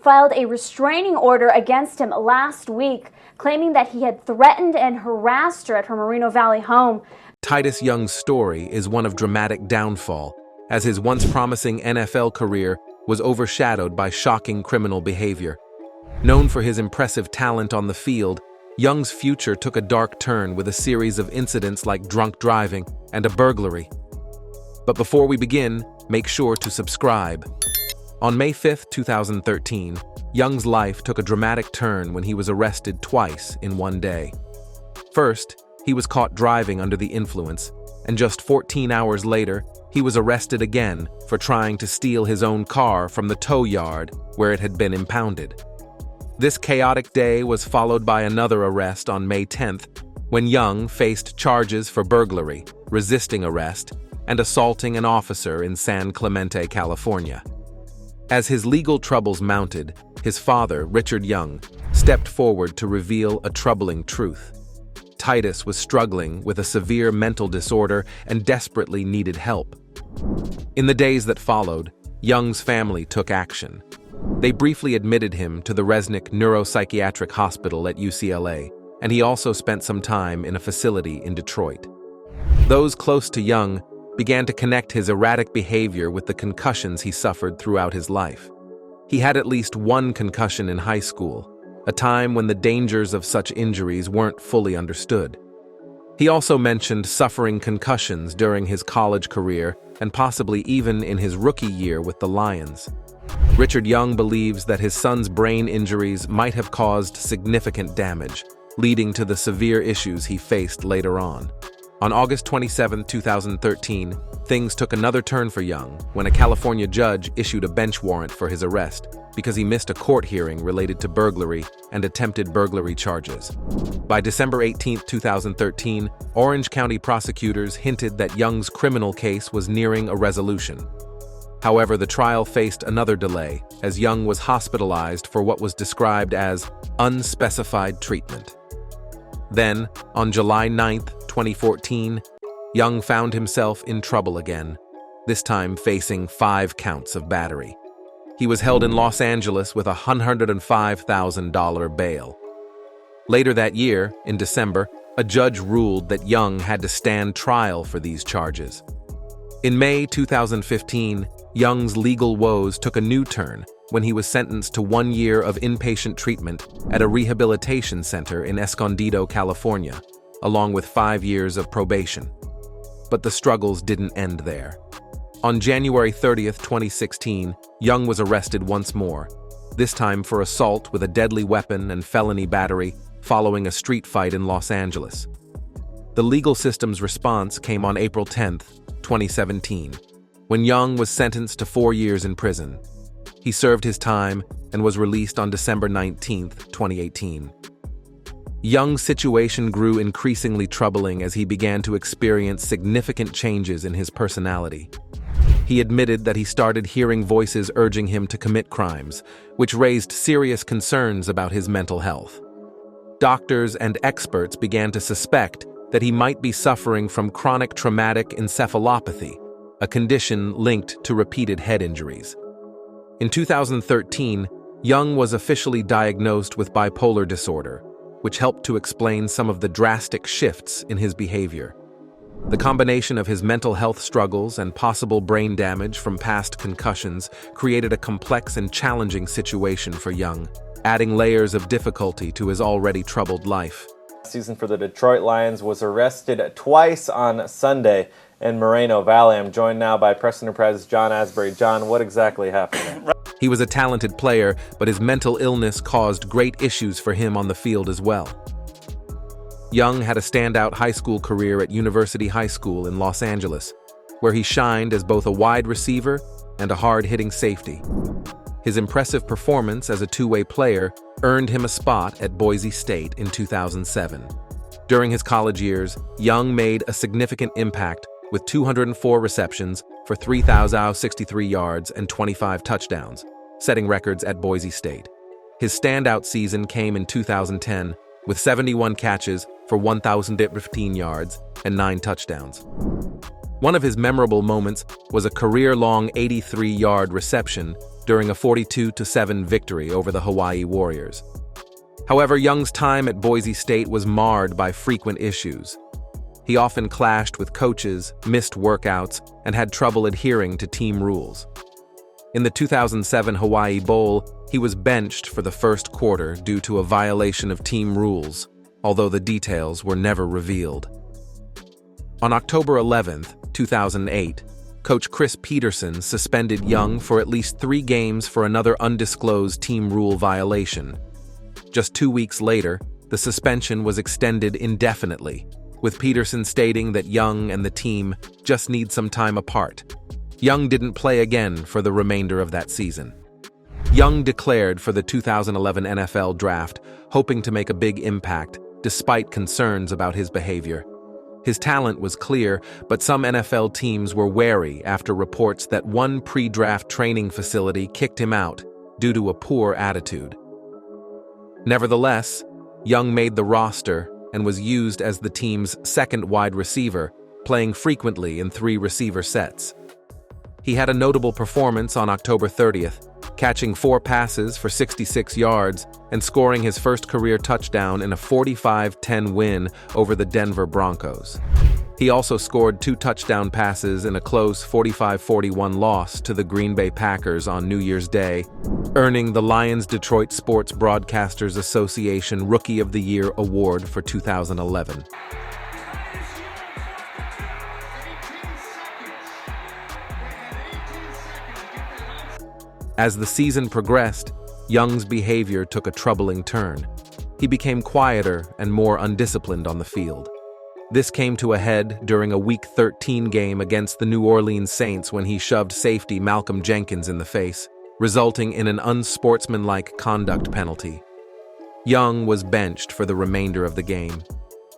filed a restraining order against him last week, claiming that he had threatened and harassed her at her Moreno Valley home. Titus Young's story is one of dramatic downfall, as his once promising NFL career was overshadowed by shocking criminal behavior. Known for his impressive talent on the field, Young's future took a dark turn with a series of incidents like drunk driving and a burglary. But before we begin, make sure to subscribe. On May 5, 2013, Young's life took a dramatic turn when he was arrested twice in one day. First, he was caught driving under the influence, and just 14 hours later, he was arrested again for trying to steal his own car from the tow yard where it had been impounded. This chaotic day was followed by another arrest on May 10th, when Young faced charges for burglary, resisting arrest, and assaulting an officer in San Clemente, California. As his legal troubles mounted, his father, Richard Young, stepped forward to reveal a troubling truth. Titus was struggling with a severe mental disorder and desperately needed help. In the days that followed, Young's family took action. They briefly admitted him to the Resnick Neuropsychiatric Hospital at UCLA, and he also spent some time in a facility in Detroit. Those close to Young began to connect his erratic behavior with the concussions he suffered throughout his life. He had at least one concussion in high school, a time when the dangers of such injuries weren't fully understood. He also mentioned suffering concussions during his college career and possibly even in his rookie year with the Lions. Richard Young believes that his son's brain injuries might have caused significant damage, leading to the severe issues he faced later on. On August 27, 2013, things took another turn for Young when a California judge issued a bench warrant for his arrest because he missed a court hearing related to burglary and attempted burglary charges. By December 18, 2013, Orange County prosecutors hinted that Young's criminal case was nearing a resolution. However, the trial faced another delay as Young was hospitalized for what was described as unspecified treatment. Then, on July 9, 2014, Young found himself in trouble again, this time facing 5 counts of battery. He was held in Los Angeles with a $105,000 bail. Later that year, in December, a judge ruled that Young had to stand trial for these charges. In May 2015, Young's legal woes took a new turn when he was sentenced to 1 year of inpatient treatment at a rehabilitation center in Escondido, California, along with 5 years of probation. But the struggles didn't end there. On January 30, 2016, Young was arrested once more, this time for assault with a deadly weapon and felony battery following a street fight in Los Angeles. The legal system's response came on April 10, 2017, when Young was sentenced to 4 years in prison. He served his time and was released on December 19, 2018. Young's situation grew increasingly troubling as he began to experience significant changes in his personality. He admitted that he started hearing voices urging him to commit crimes, which raised serious concerns about his mental health. Doctors and experts began to suspect that he might be suffering from chronic traumatic encephalopathy, a condition linked to repeated head injuries. In 2013, Young was officially diagnosed with bipolar disorder, which helped to explain some of the drastic shifts in his behavior. The combination of his mental health struggles and possible brain damage from past concussions created a complex and challenging situation for Young, adding layers of difficulty to his already troubled life. Season for the Detroit Lions was arrested twice on Sunday in Moreno Valley. I'm joined now by Press Enterprise's John Asbury. John, what exactly happened? He was a talented player, but his mental illness caused great issues for him on the field as well. Young had a standout high school career at University High School in Los Angeles, where he shined as both a wide receiver and a hard-hitting safety. His impressive performance as a two-way player earned him a spot at Boise State in 2007. During his college years, Young made a significant impact with 204 receptions for 3,063 yards and 25 touchdowns, setting records at Boise State. His standout season came in 2010 with 71 catches for 1,015 yards and 9 touchdowns. One of his memorable moments was a career-long 83-yard reception during a 42-7 victory over the Hawaii Warriors. However, Young's time at Boise State was marred by frequent issues. He often clashed with coaches, missed workouts, and had trouble adhering to team rules. In the 2007 Hawaii Bowl, he was benched for the first quarter due to a violation of team rules, although the details were never revealed. On October 11, 2008, Coach Chris Peterson suspended Young for at least 3 games for another undisclosed team rule violation. Just 2 weeks later, the suspension was extended indefinitely, with Peterson stating that Young and the team just need some time apart. Young didn't play again for the remainder of that season. Young declared for the 2011 NFL Draft, hoping to make a big impact, despite concerns about his behavior. His talent was clear, but some NFL teams were wary after reports that one pre-draft training facility kicked him out due to a poor attitude. Nevertheless, Young made the roster and was used as the team's second wide receiver, playing frequently in 3 receiver sets. He had a notable performance on October 30th, catching 4 passes for 66 yards and scoring his first career touchdown in a 45-10 win over the Denver Broncos. He also scored 2 touchdown passes in a close 45-41 loss to the Green Bay Packers on New Year's Day, earning the Lions Detroit Sports Broadcasters Association Rookie of the Year award for 2011. As the season progressed, Young's behavior took a troubling turn. He became quieter and more undisciplined on the field. This came to a head during a Week 13 game against the New Orleans Saints when he shoved safety Malcolm Jenkins in the face, resulting in an unsportsmanlike conduct penalty. Young was benched for the remainder of the game.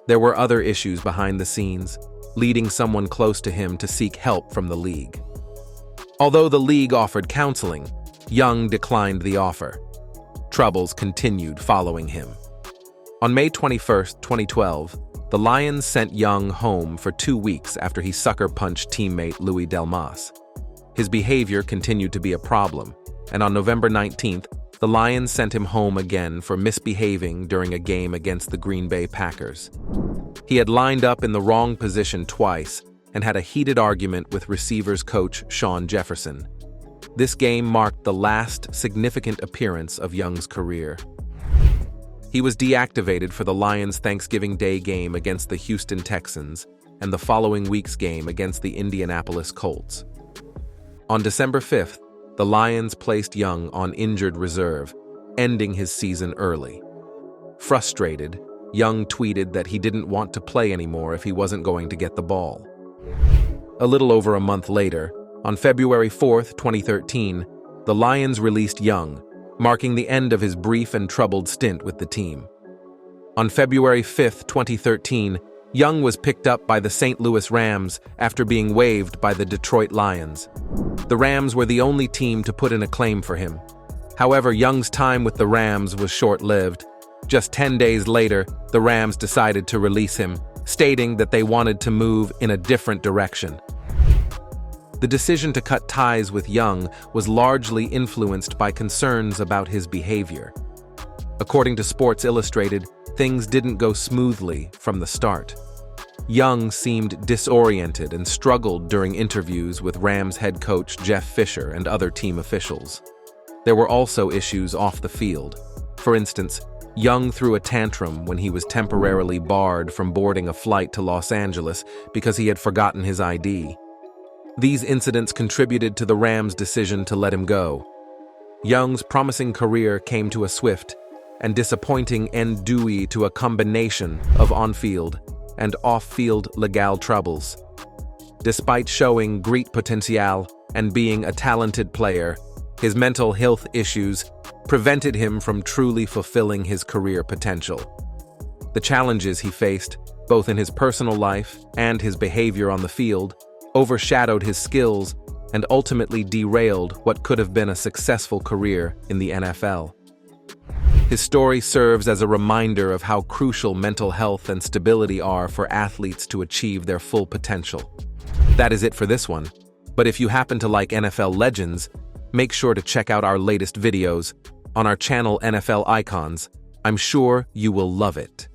There were other issues behind the scenes, leading someone close to him to seek help from the league. Although the league offered counseling, Young declined the offer. Troubles continued following him. On May 21, 2012, the Lions sent Young home for 2 weeks after he sucker-punched teammate Louis Delmas. His behavior continued to be a problem, and on November 19th, the Lions sent him home again for misbehaving during a game against the Green Bay Packers. He had lined up in the wrong position twice and had a heated argument with receivers coach Sean Jefferson. This game marked the last significant appearance of Young's career. He was deactivated for the Lions' Thanksgiving Day game against the Houston Texans and the following week's game against the Indianapolis Colts. On December 5th, the Lions placed Young on injured reserve, ending his season early. Frustrated, Young tweeted that he didn't want to play anymore if he wasn't going to get the ball. A little over a month later, on February 4, 2013, the Lions released Young, marking the end of his brief and troubled stint with the team. On February 5, 2013, Young was picked up by the St. Louis Rams after being waived by the Detroit Lions. The Rams were the only team to put in a claim for him. However, Young's time with the Rams was short-lived. Just 10 days later, the Rams decided to release him, stating that they wanted to move in a different direction. The decision to cut ties with Young was largely influenced by concerns about his behavior. According to Sports Illustrated, things didn't go smoothly from the start. Young seemed disoriented and struggled during interviews with Rams head coach Jeff Fisher and other team officials. There were also issues off the field. For instance, Young threw a tantrum when he was temporarily barred from boarding a flight to Los Angeles because he had forgotten his ID. These incidents contributed to the Rams' decision to let him go. Young's promising career came to a swift and disappointing end due to a combination of on-field and off-field legal troubles. Despite showing great potential and being a talented player, his mental health issues prevented him from truly fulfilling his career potential. The challenges he faced, both in his personal life and his behavior on the field, overshadowed his skills and ultimately derailed what could have been a successful career in the NFL. His story serves as a reminder of how crucial mental health and stability are for athletes to achieve their full potential. That is it for this one, but if you happen to like NFL legends, make sure to check out our latest videos on our channel NFL Icons. I'm sure you will love it.